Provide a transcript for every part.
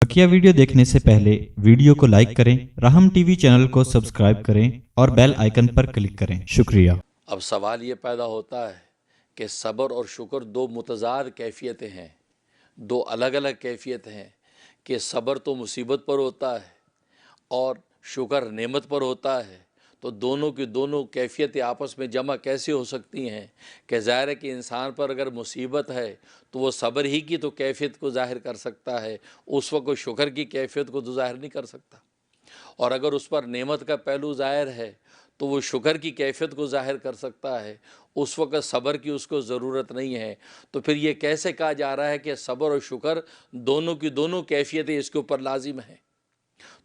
बकिया video देखने से पहले वीडियो को लाइक करें, राहम टीवी चैनल को सब्सक्राइब करें और बेल आइकन पर क्लिक करें। शुक्रिया। अब सवाल ये पैदा होता है कि सब्र और शुक्र दो मुतज़ाद कैफ़ियतें हैं, दो अलग अलग कैफ़ियत हैं कि सब्र तो मुसीबत पर होता है और शुक्र नेमत पर होता है। तो दोनों की दोनों कैफ़ियतें आपस में जमा कैसे हो सकती हैं कि ज़ाहिर है कि इंसान पर अगर मुसीबत है तो वो सब्र ही की तो कैफ़ियत को ज़ाहिर कर सकता है, उस वक्त शुक्र की कैफ़ियत को तो ज़ाहिर नहीं कर सकता। और अगर उस पर नेमत का पहलू ज़ाहिर है तो वो शुक्र की कैफ़ियत को ज़ाहिर कर सकता है, उस वक़्त सब्र की उसको ज़रूरत नहीं है। तो फिर ये कैसे कहा जा रहा है कि सब्र और शुक्र दोनों की दोनों कैफ़ियतें इसके ऊपर लाजिम हैं?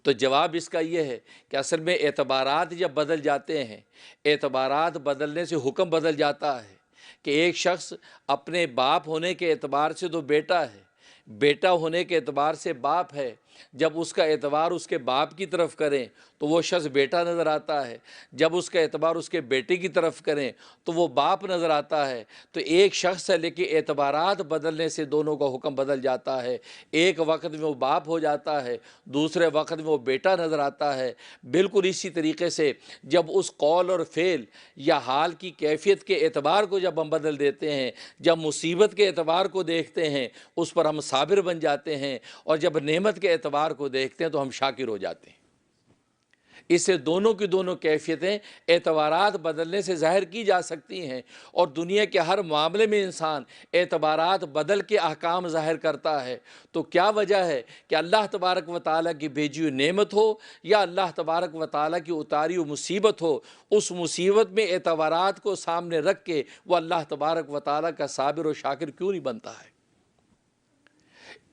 तो जवाब इसका ये है कि असल में एतबारात जब बदल जाते हैं, एतबारात बदलने से हुक्म बदल जाता है कि एक शख्स अपने बाप होने के एतबार से तो बेटा है, बेटा होने के एतबार से बाप है। जब उसका एतबार उसके बाप की तरफ करें तो वो शख्स बेटा नज़र आता है, जब उसका एतबार उसके बेटे की तरफ करें तो वो बाप नज़र आता है। तो एक शख्स है लेकिन एतबारात बदलने से दोनों का हुक्म बदल जाता है। एक वक्त में वो बाप हो जाता है, दूसरे वक्त में वो बेटा नज़र आता है। बिल्कुल इसी तरीके से जब उस कौल और फ़ेल या हाल की कैफियत के एतबार को जब हम बदल देते हैं, जब मुसीबत के एतबार को देखते हैं उस पर हम साबिर बन जाते हैं, और जब नेमत के एतबार को देखते हैं तो हम शाकिर हो जाते हैं। इससे दोनों की दोनों कैफियतें एतबारात बदलने से ज़ाहिर की जा सकती हैं, और दुनिया के हर मामले में इंसान एतबारात बदल के अहकाम ज़ाहिर करता है। तो क्या वजह है कि अल्लाह तबारक व तआला की भेजी हुई नेमत हो या अल्लाह तबारक व तआला की उतारी हुई मुसीबत हो, उस मुसीबत में एतबारात को सामने रख के वह अल्लाह तबारक व तआला का साबिर और शाकिर क्यों नहीं बनता है?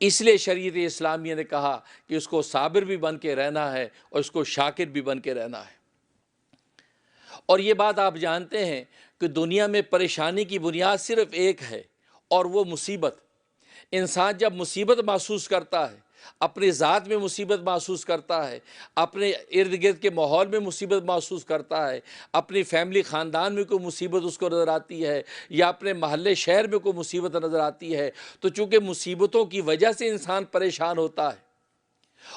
इसलिए शरीयत इस्लामिया ने कहा कि उसको साबिर भी बन के रहना है और उसको शाकिर भी बन के रहना है। और ये बात आप जानते हैं कि दुनिया में परेशानी की बुनियाद सिर्फ एक है, और वो मुसीबत। इंसान जब मुसीबत महसूस करता है, अपनी ज़ात में मुसीबत महसूस करता है, अपने इर्द गिर्द के माहौल में मुसीबत महसूस करता है, अपनी फैमिली ख़ानदान में कोई मुसीबत उसको नज़र आती है, या अपने महल्ले शहर में कोई मुसीबत नज़र आती है, तो चूँकि मुसीबतों की वजह से इंसान परेशान होता है,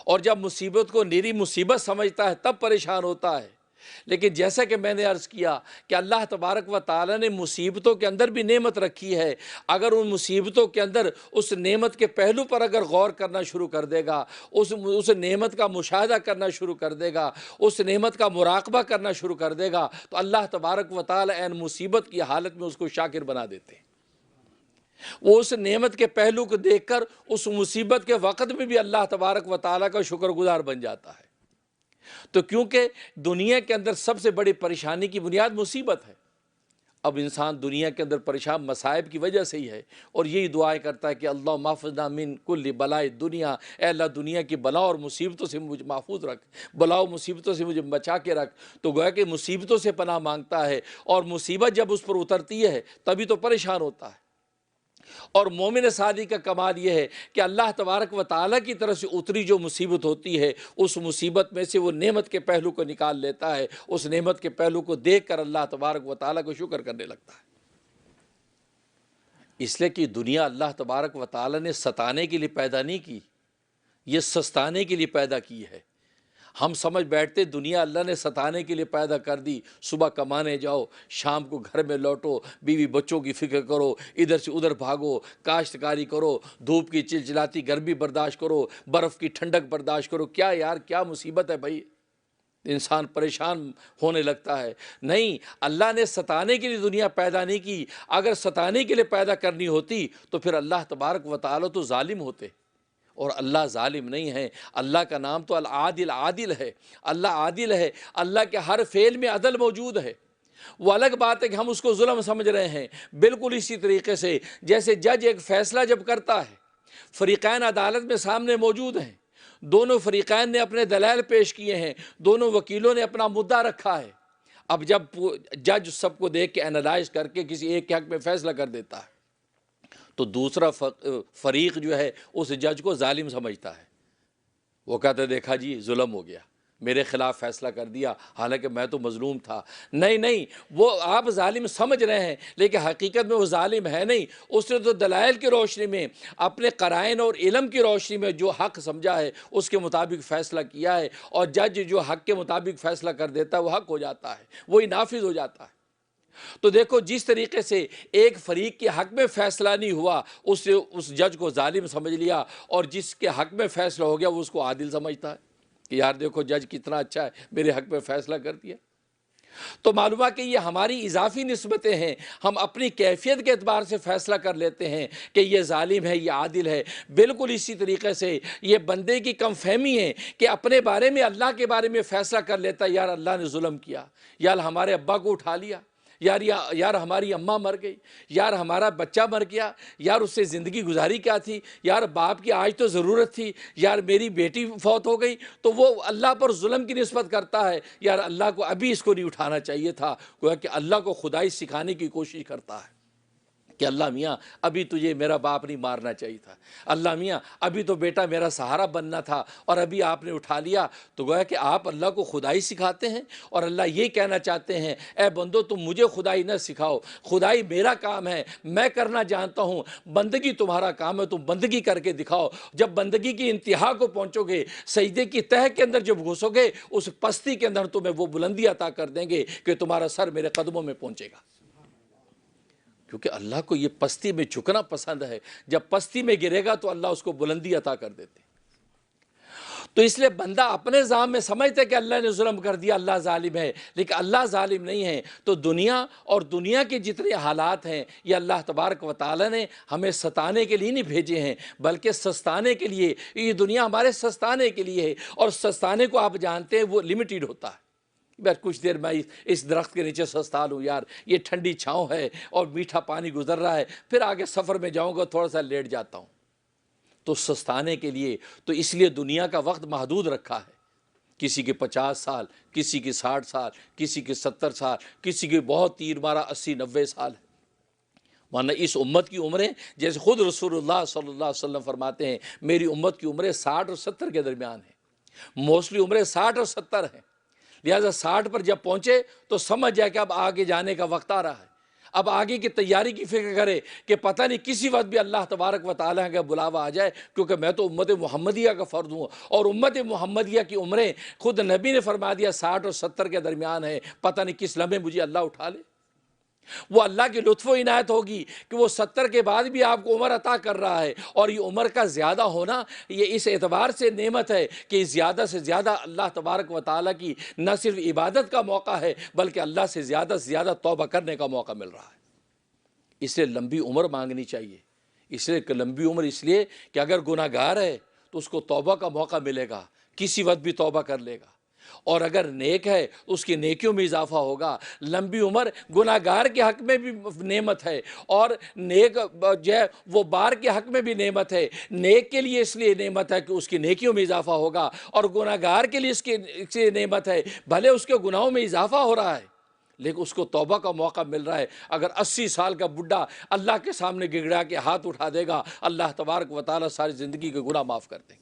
और जब मुसीबत को निरी मुसीबत समझता है तब परेशान होता है। लेकिन जैसा कि मैंने अर्ज़ किया कि अल्लाह तबारक व तआला ने मुसीबतों के अंदर भी नेमत रखी है। अगर उन मुसीबतों के अंदर उस नेमत के पहलू पर अगर गौर करना शुरू कर देगा, उस नेमत का मुशाहदा करना शुरू कर देगा, उस नेमत का मुराकबा करना शुरू कर देगा, तो अल्लाह तबारक व तआला ऐन मुसीबत की हालत में उसको शाकिर बना देते हैं। वो उस नेमत के पहलू को देखकर उस मुसीबत के वक़्त में भी अल्लाह तबारक व तआला का शुक्रगुज़ार बन जाता है। तो क्योंकि दुनिया के अंदर सबसे बड़ी परेशानी की बुनियाद मुसीबत है। अब इंसान दुनिया के अंदर परेशान मसाइब की वजह से ही है, और यही दुआएं करता है कि अल्लाह महफ़ुज़ना मिन कुल्ली बलाए दुनिया, ए अल्लाह दुनिया की बला और मुसीबतों से मुझे महफूज रख, बला और मुसीबतों से मुझे बचा के रख। तो गोया कि मुसीबतों से पनाह मांगता है, और मुसीबत जब उस पर उतरती है तभी तो परेशान होता है। और मोमिन सादी का कमाल ये है कि अल्लाह तबारक व तआला की तरफ से उतरी जो मुसीबत होती है, उस मुसीबत में से वो नेमत के पहलू को निकाल लेता है, उस नेमत के पहलू को देख कर अल्लाह तबारक व तआला को शुक्र करने लगता है। इसलिए कि दुनिया अल्लाह तबारक व तआला ने सताने के लिए पैदा नहीं की, ये सस्ताने के लिए पैदा की है। हम समझ बैठते दुनिया अल्लाह ने सताने के लिए पैदा कर दी, सुबह कमाने जाओ, शाम को घर में लौटो, बीवी बच्चों की फ़िक्र करो, इधर से उधर भागो, काश्तकारी करो, धूप की चिलचिलाती गर्मी बर्दाश्त करो, बर्फ़ की ठंडक बर्दाश्त करो। क्या यार, क्या मुसीबत है भाई, इंसान परेशान होने लगता है। नहीं, अल्लाह ने सताने के लिए दुनिया पैदा नहीं की। अगर सताने के लिए पैदा करनी होती तो फिर अल्लाह तबारक व तआला तो ज़ालिम होते, और अल्लाह ज़ालिम नहीं है। अल्लाह का नाम तो अल आदिल आदिल है, अल्लाह आदिल है। अल्लाह के हर फ़ेल में अदल मौजूद है। वो अलग बात है कि हम उसको जुल्म समझ रहे हैं। बिल्कुल इसी तरीके से जैसे जज एक फ़ैसला जब करता है, फ़रीक़ैन अदालत में सामने मौजूद हैं, दोनों फ़रीक़ैन ने अपने दलाइल पेश किए हैं, दोनों वकीलों ने अपना मुद्दा रखा है। अब जब जज सबको देख के एनालाइज करके किसी एक के हक़ में फ़ैसला कर देता है, तो दूसरा फ़रीक़ जो है उस जज को ज़ालिम समझता है। वो कहता है देखा जी जुल्म हो गया, میرے خلاف فیصلہ کر دیا حالانکہ میں تو مظلوم تھا۔ نہیں، وہ آپ ظالم سمجھ رہے ہیں لیکن حقیقت میں وہ ظالم ہے نہیں، اس نے تو دلائل کی روشنی میں، اپنے قرائن اور علم کی روشنی میں جو حق سمجھا ہے اس کے مطابق فیصلہ کیا ہے، اور جج جو حق کے مطابق فیصلہ کر دیتا ہے وہ حق ہو جاتا ہے، وہی نافذ ہو جاتا ہے۔ تو دیکھو جس طریقے سے ایک فریق کے حق میں فیصلہ نہیں ہوا، اس نے اس جج کو ظالم سمجھ لیا، اور جس کے حق میں فیصلہ ہو گیا وہ اس کو عادل سمجھتا ہے کہ یار دیکھو جج کتنا اچھا ہے، میرے حق میں فیصلہ کر دیا۔ تو معلوم ہے کہ یہ ہماری اضافی نسبتیں ہیں، ہم اپنی کیفیت کے اعتبار سے فیصلہ کر لیتے ہیں کہ یہ ظالم ہے، یہ عادل ہے۔ بالکل اسی طریقے سے یہ بندے کی کم فہمی ہے کہ اپنے بارے میں اللہ کے بارے میں فیصلہ کر لیتا ہے، یار اللہ نے ظلم کیا، یار ہمارے ابا کو اٹھا لیا، یار ہماری اماں مر گئی، یار ہمارا بچہ مر گیا، یار اس سے زندگی گزاری کیا تھی، یار باپ کی آج تو ضرورت تھی، یار میری بیٹی فوت ہو گئی، تو وہ اللہ پر ظلم کی نسبت کرتا ہے، یار اللہ کو ابھی اس کو نہیں اٹھانا چاہیے تھا، گویا کہ اللہ کو خدائی سکھانے کی کوشش کرتا ہے کہ اللہ میاں ابھی تجھے میرا باپ نہیں مارنا چاہیے تھا، اللہ میاں ابھی تو بیٹا میرا سہارا بننا تھا اور ابھی آپ نے اٹھا لیا۔ تو گویا کہ آپ اللہ کو خدائی سکھاتے ہیں، اور اللہ یہ کہنا چاہتے ہیں اے بندو تم مجھے خدائی نہ سکھاؤ، خدائی میرا کام ہے، میں کرنا جانتا ہوں، بندگی تمہارا کام ہے، تم بندگی کر کے دکھاؤ۔ جب بندگی کی انتہا کو پہنچو گے، سجدے کی تہہ کے اندر جب گھسو گے، اس پستی کے اندر تمہیں وہ بلندی عطا کر دیں گے کہ تمہارا سر میرے قدموں میں پہنچے گا، کیونکہ اللہ کو یہ پستی میں جھکنا پسند ہے۔ جب پستی میں گرے گا تو اللہ اس کو بلندی عطا کر دیتے۔ تو اس لیے بندہ اپنے ذام میں سمجھتے کہ اللہ نے ظلم کر دیا، اللہ ظالم ہے، لیکن اللہ ظالم نہیں ہے۔ تو دنیا اور دنیا کے جتنے حالات ہیں یہ اللہ تبارک و تعالی نے ہمیں ستانے کے لیے نہیں بھیجے ہیں، بلکہ سستانے کے لیے۔ یہ دنیا ہمارے سستانے کے لیے ہے، اور سستانے کو آپ جانتے ہیں وہ لمیٹڈ ہوتا ہے۔ بس کچھ دیر میں اس درخت کے نیچے سستا لوں، یار یہ ٹھنڈی چھاؤں ہے اور میٹھا پانی گزر رہا ہے، پھر آگے سفر میں جاؤں گا تھوڑا سا لیٹ جاتا ہوں۔ تو سستانے کے لیے، تو اس لیے دنیا کا وقت محدود رکھا ہے، کسی کے 50 سال، کسی کے 60 سال، کسی کے 70 سال، کسی کے بہت تیر مارا 80-90 سال ہے۔ ورنہ اس امت کی عمریں، جیسے خود رسول اللہ صلی اللہ علیہ وسلم فرماتے ہیں میری امت کی عمریں 60 اور 70 کے درمیان ہیں، موسٹلی عمریں 60 اور 70 ہیں، لہٰذا 60 پر جب پہنچے تو سمجھ جائے کہ اب آگے جانے کا وقت آ رہا ہے، اب آگے کی تیاری کی فکر کرے کہ پتہ نہیں کسی وقت بھی اللہ تبارک و تعالیٰ کا بلاوا آ جائے، کیونکہ میں تو امت محمدیہ کا فرد ہوں، اور امت محمدیہ کی عمریں خود نبی نے فرما دیا 60 اور 70 کے درمیان ہے، پتہ نہیں کس لمحے مجھے اللہ اٹھا لے۔ وہ اللہ کی لطف و عنایت ہوگی کہ وہ 70 کے بعد بھی آپ کو عمر عطا کر رہا ہے، اور یہ عمر کا زیادہ ہونا یہ اس اعتبار سے نعمت ہے کہ زیادہ سے زیادہ اللہ تبارک و تعالیٰ کی نہ صرف عبادت کا موقع ہے بلکہ اللہ سے زیادہ توبہ کرنے کا موقع مل رہا ہے۔ اس لیے لمبی عمر مانگنی چاہیے، اس لیے کہ لمبی عمر اس لیے کہ اگر گناہ گار ہے تو اس کو توبہ کا موقع ملے گا، کسی وقت بھی توبہ کر لے گا، اور اگر نیک ہے اس کی نیکیوں میں اضافہ ہوگا۔ لمبی عمر گناہ گار کے حق میں بھی نعمت ہے، اور نیک جو ہے وہ بار کے حق میں بھی نعمت ہے۔ نیک کے لیے اس لیے نعمت ہے کہ اس کی نیکیوں میں اضافہ ہوگا، اور گناہ گار کے لیے اس کی نعمت ہے بھلے اس کے گناہوں میں اضافہ ہو رہا ہے لیکن اس کو توبہ کا موقع مل رہا ہے۔ اگر 80 سال کا بڈھا اللہ کے سامنے گڑگڑا کے ہاتھ اٹھا دے گا، اللہ تبارک و تعالیٰ ساری زندگی کے گناہ معاف کر دیں گے۔